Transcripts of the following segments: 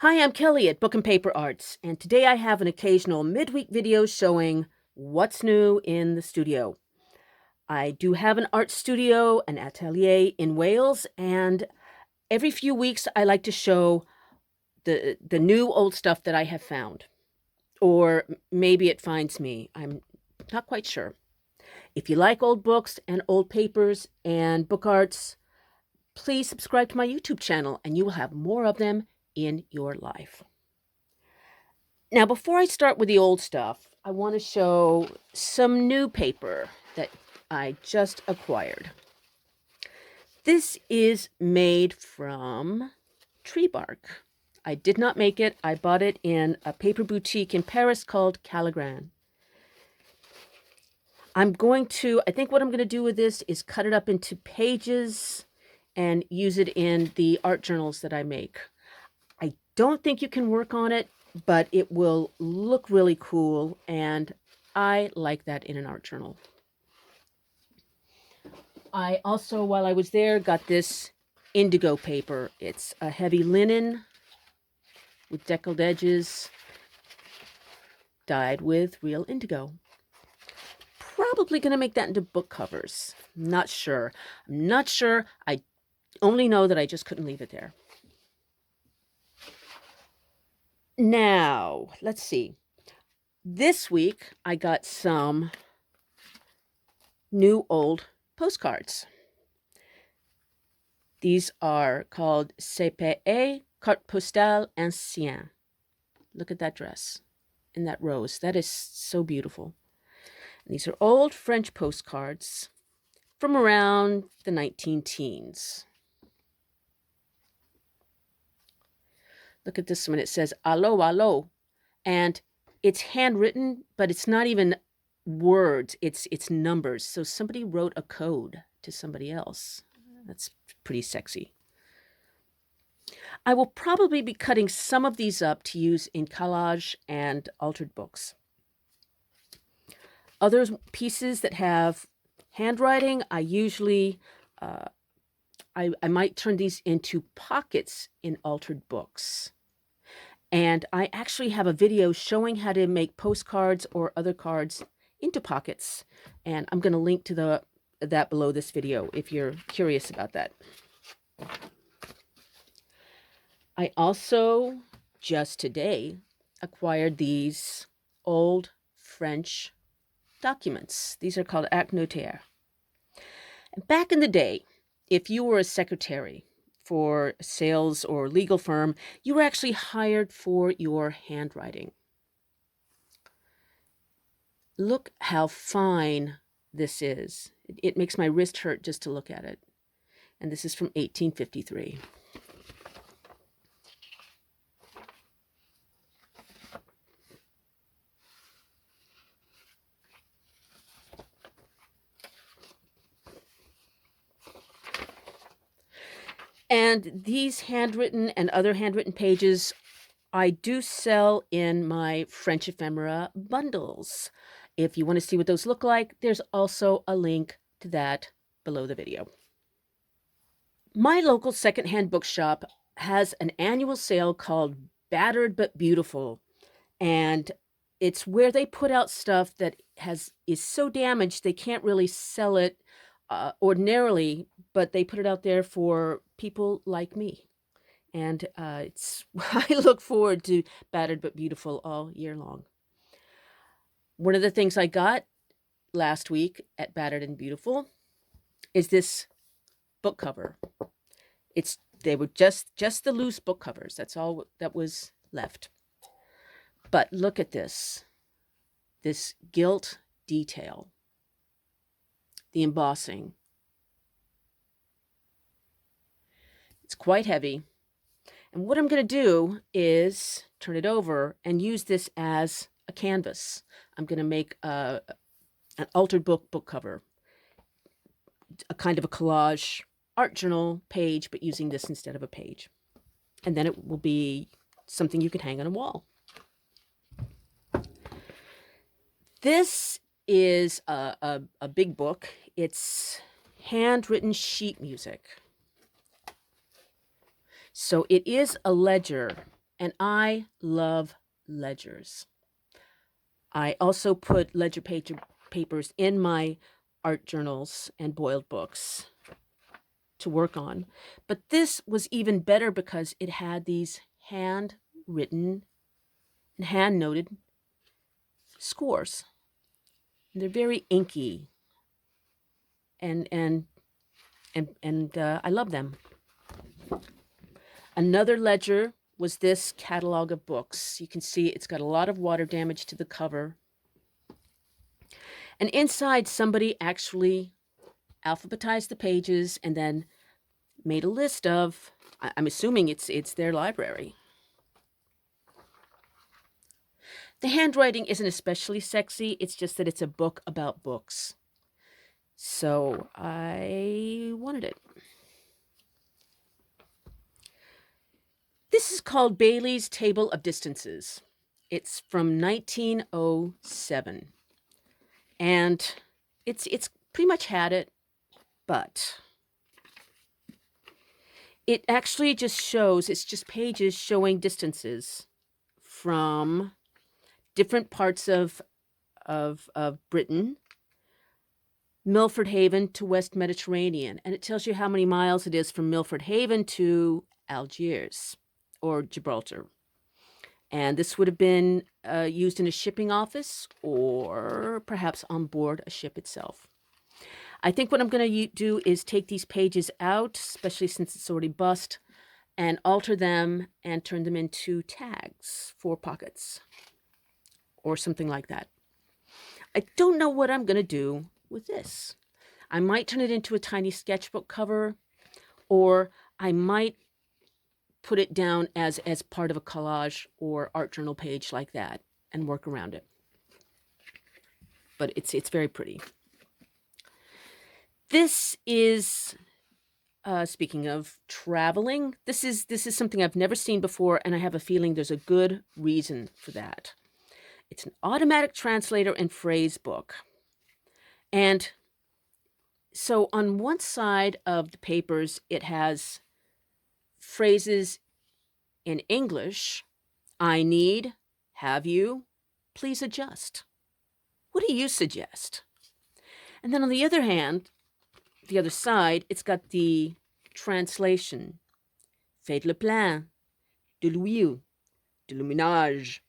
Hi, I'm Kelly at Book and Paper Arts, and today I have an occasional midweek video showing what's new in the studio. I do have an art studio, an atelier in Wales, and every few weeks I like to show the new old stuff that I have found. Or maybe it finds me. I'm not quite sure. If you like old books and old papers and book arts, please subscribe to my YouTube channel and you will have more of them in your life. Now, before I start with the old stuff, I want to show some new paper that I just acquired. This is made from tree bark. I did not make it. I bought it in a paper boutique in Paris called Calligran. I think what I'm going to do with this is cut it up into pages and use it in the art journals that I make. I don't think you can work on it, but it will look really cool, and I like that in an art journal. I also, while I was there, got this indigo paper. It's a heavy linen with deckled edges, dyed with real indigo. Probably going to make that into book covers. Not sure. I'm not sure. I only know that I just couldn't leave it there. Now, let's see. This week, I got some new old postcards. These are called CPE, Carte Postale Ancien. Look at that dress and that rose. That is so beautiful. And these are old French postcards from around the 19-teens. Look at this one. It says, "Allo, allo." And it's handwritten, but it's not even words. It's numbers. So somebody wrote a code to somebody else. That's pretty sexy. I will probably be cutting some of these up to use in collage and altered books. Other pieces that have handwriting, I usually, I might turn these into pockets in altered books. And I actually have a video showing how to make postcards or other cards into pockets. And I'm going to link to that below this video if you're curious about that. I also, just today, acquired these old French documents. These are called actes notaires. Back in the day, if you were a secretary for a sales or legal firm, you were actually hired for your handwriting. Look how fine this is. It makes my wrist hurt just to look at it. And this is from 1853. And these handwritten and other handwritten pages I do sell in my French ephemera bundles. If you want to see what those look like, there's also a link to that below the video. My local secondhand bookshop has an annual sale called Battered but Beautiful, and it's where they put out stuff that is so damaged they can't really sell it ordinarily, but they put it out there for people like me. And I look forward to Battered but Beautiful all year long. One of the things I got last week at Battered and Beautiful is this book cover. They were just the loose book covers. That's all that was left. But look at this gilt detail, the embossing. It's quite heavy. And what I'm going to do is turn it over and use this as a canvas. I'm going to make an altered book cover, a kind of a collage art journal page, but using this instead of a page. And then it will be something you can hang on a wall. This is a big book. It's handwritten sheet music. So it is a ledger, and I love ledgers. I also put papers in my art journals and boiled books to work on. But this was even better because it had these handwritten and hand noted scores. And they're very inky, and I love them. Another ledger was this catalog of books. You can see it's got a lot of water damage to the cover. And inside, somebody actually alphabetized the pages and then made a list of, I'm assuming it's their library. The handwriting isn't especially sexy, it's just that it's a book about books. So I wanted it. This is called Bailey's Table of Distances. It's from 1907. And it's pretty much had it, but it actually just shows, it's just pages showing distances from different parts of Britain, Milford Haven to West Mediterranean, and it tells you how many miles it is from Milford Haven to Algiers or Gibraltar. And this would have been used in a shipping office or perhaps on board a ship itself. I think what I'm going to do is take these pages out, especially since it's already bust, and alter them and turn them into tags for pockets or something like that. I don't know what I'm going to do with this. I might turn it into a tiny sketchbook cover, or I might put it down as part of a collage or art journal page like that and work around it. But it's very pretty. This is speaking of traveling, this is something I've never seen before, and I have a feeling there's a good reason for that. It's an automatic translator and phrase book. And so on one side of the papers, it has phrases in English. I need, have you, please adjust. What do you suggest? And then on the other hand, the other side, it's got the translation. Faites le plein, de l'huile, de l'uminage,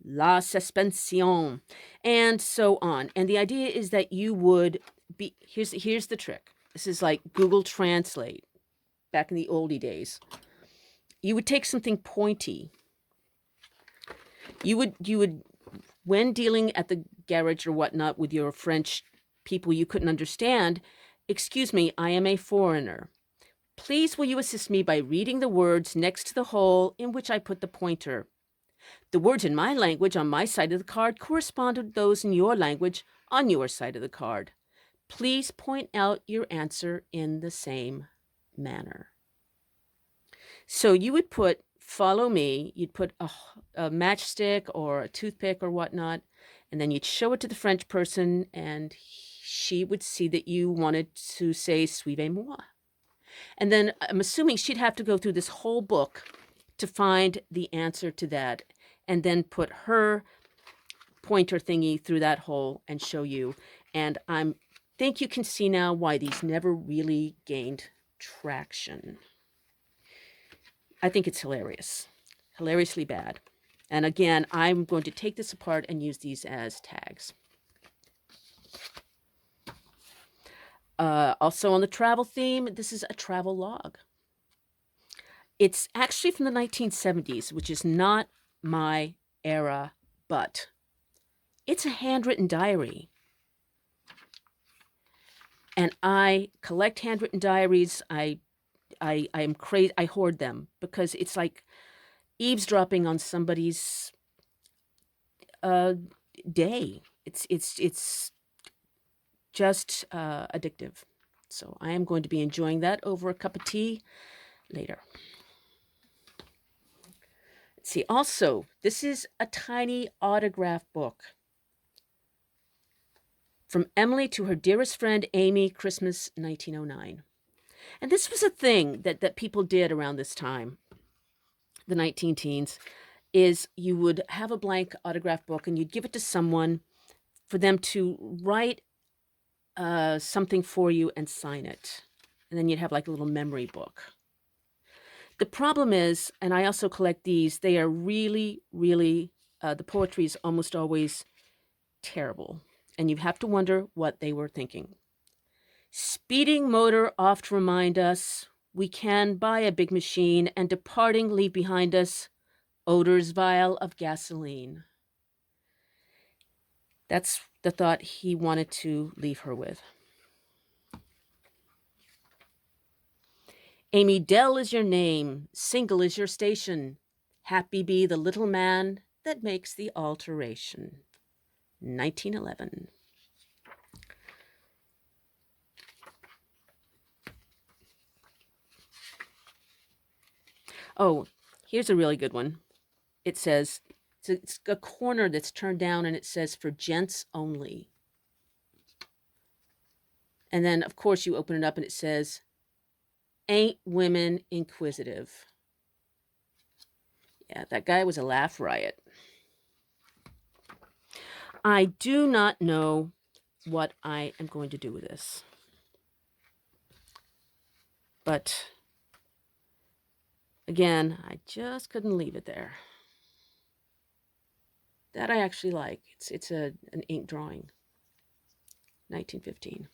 la suspension, and so on. And the idea is that you would be, here's the trick. This is like Google Translate back in the oldie days. You would take something pointy. You would, when dealing at the garage or whatnot with your French people you couldn't understand, excuse me, I am a foreigner. Please will you assist me by reading the words next to the hole in which I put the pointer? The words in my language on my side of the card correspond to those in your language on your side of the card. Please point out your answer in the same manner. So you would put, follow me, you'd put a matchstick or a toothpick or whatnot, and then you'd show it to the French person, and she would see that you wanted to say suivez-moi. And then I'm assuming she'd have to go through this whole book to find the answer to that, and then put her pointer thingy through that hole and show you. And I think you can see now why these never really gained traction. I think it's hilarious, hilariously bad. And again, I'm going to take this apart and use these as tags. Also on the travel theme, this is a travel log. It's actually from the 1970s, which is not my era, but it's a handwritten diary. And I collect handwritten diaries. I am crazy. I hoard them because it's like eavesdropping on somebody's day. It's just addictive. So I am going to be enjoying that over a cup of tea later. Let's see. Also, this is a tiny autograph book. From Emily to her dearest friend Amy, Christmas 1909. And this was a thing that people did around this time. the 19 teens, is you would have a blank autograph book and you'd give it to someone for them to write something for you and sign it. And then you'd have like a little memory book. The problem is, and I also collect these, they are really, really, the poetry is almost always terrible. And you have to wonder what they were thinking. Speeding motor oft remind us we can buy a big machine and departing leave behind us odors vile of gasoline. That's the thought he wanted to leave her with. Amy Dell is your name, single is your station. Happy be the little man that makes the alteration. 1911. Oh, here's a really good one. It says, it's a corner that's turned down and it says for gents only. And then, of course, you open it up and it says, ain't women inquisitive. Yeah, that guy was a laugh riot. I do not know what I am going to do with this. But again, I just couldn't leave it there. That I actually like. It's an ink drawing. 1915.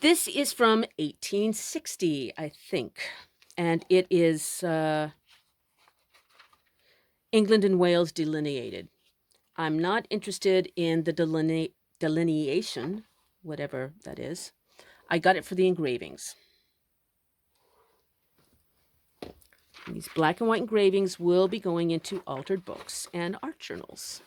This is from 1860, I think. And it is England and Wales delineated. I'm not interested in the delineation, whatever that is. I got it for the engravings. And these black and white engravings will be going into altered books and art journals.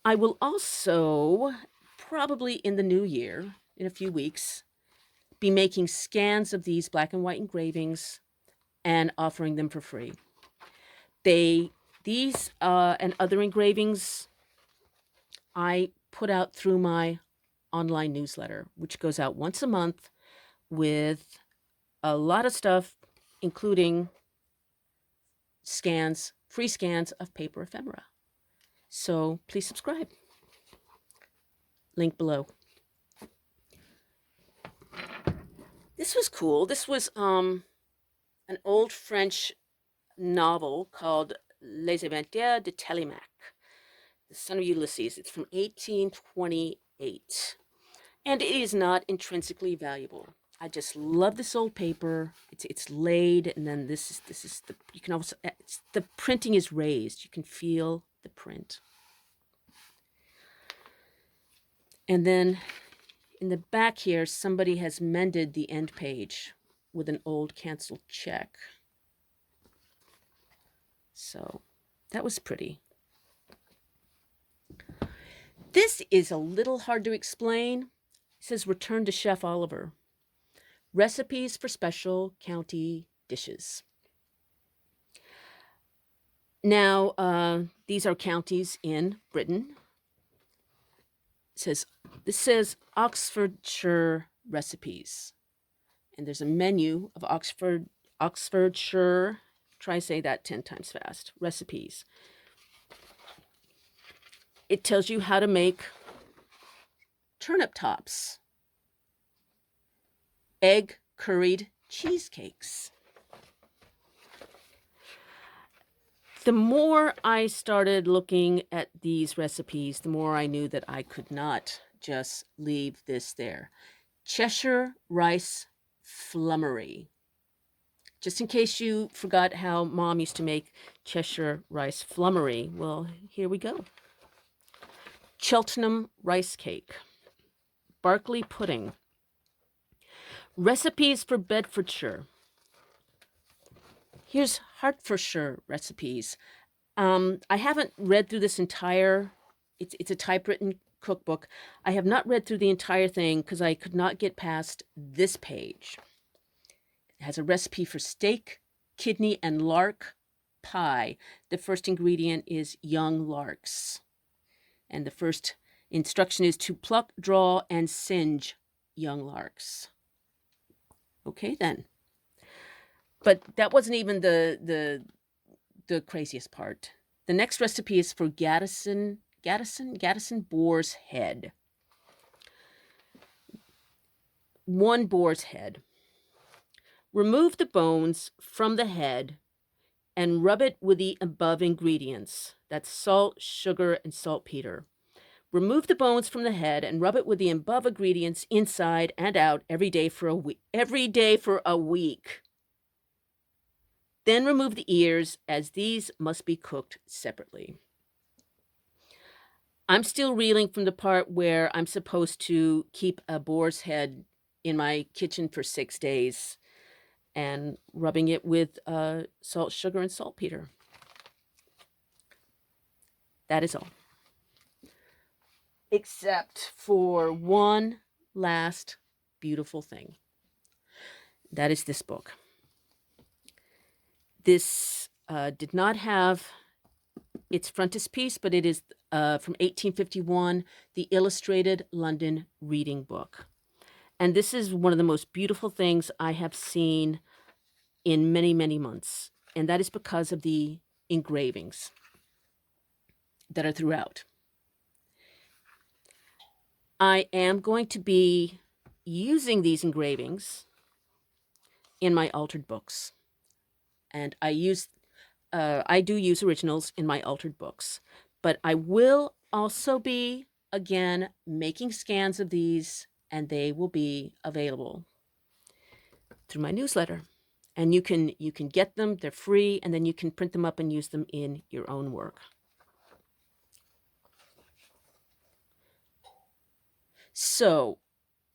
I will also, probably in the new year, in a few weeks, be making scans of these black and white engravings and offering them for free. These and other engravings I put out through my online newsletter, which goes out once a month with a lot of stuff, including scans, free scans of paper ephemera. So please subscribe. Link below. This was cool. This was an old French novel called Les Aventures de Télémaque, The Son of Ulysses. It's from 1828. And it is not intrinsically valuable. I just love this old paper. It's laid, and then this is the, you can also, the printing is raised. You can feel the print. And then in the back here, somebody has mended the end page with an old canceled check. So that was pretty. This is a little hard to explain. It says Return to Chef Oliver. Recipes for special county dishes. Now, these are counties in Britain. This says Oxfordshire recipes. And there's a menu of Oxfordshire, try say that 10 times fast, recipes. It tells you how to make turnip tops, egg curried cheesecakes. The more I started looking at these recipes, the more I knew that I could not just leave this there. Cheshire rice flummery. Just in case you forgot how Mom used to make Cheshire rice flummery, well, here we go. Cheltenham rice cake. Barkley pudding. Recipes for Bedfordshire. Here's Hertfordshire recipes. I haven't read through this entire, it's a typewritten cookbook. I have not read through the entire thing because I could not get past this page. It has a recipe for steak, kidney, and lark pie. The first ingredient is young larks. And the first instruction is to pluck, draw, and singe young larks. Okay then. But that wasn't even the craziest part. The next recipe is for Gaddison boar's head. One boar's head. Remove the bones from the head and rub it with the above ingredients. That's salt, sugar, and saltpeter. Remove the bones from the head and rub it with the above ingredients inside and out every day for a week. Every day for a week. Then remove the ears, as these must be cooked separately. I'm still reeling from the part where I'm supposed to keep a boar's head in my kitchen for 6 days and rubbing it with salt, sugar, and saltpeter. That is all. Except for one last beautiful thing. That is this book. This did not have its frontispiece, but it is from 1851, the Illustrated London Reading Book. And this is one of the most beautiful things I have seen in many, many months. And that is because of the engravings that are throughout. I am going to be using these engravings in my altered books. And I do use originals in my altered books. But I will also be, again, making scans of these, and they will be available through my newsletter. And you can get them, they're free, and then you can print them up and use them in your own work. So,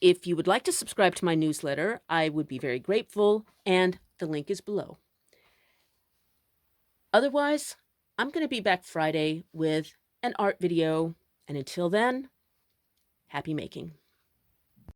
if you would like to subscribe to my newsletter, I would be very grateful, and the link is below. Otherwise, I'm going to be back Friday with an art video, and until then, happy making.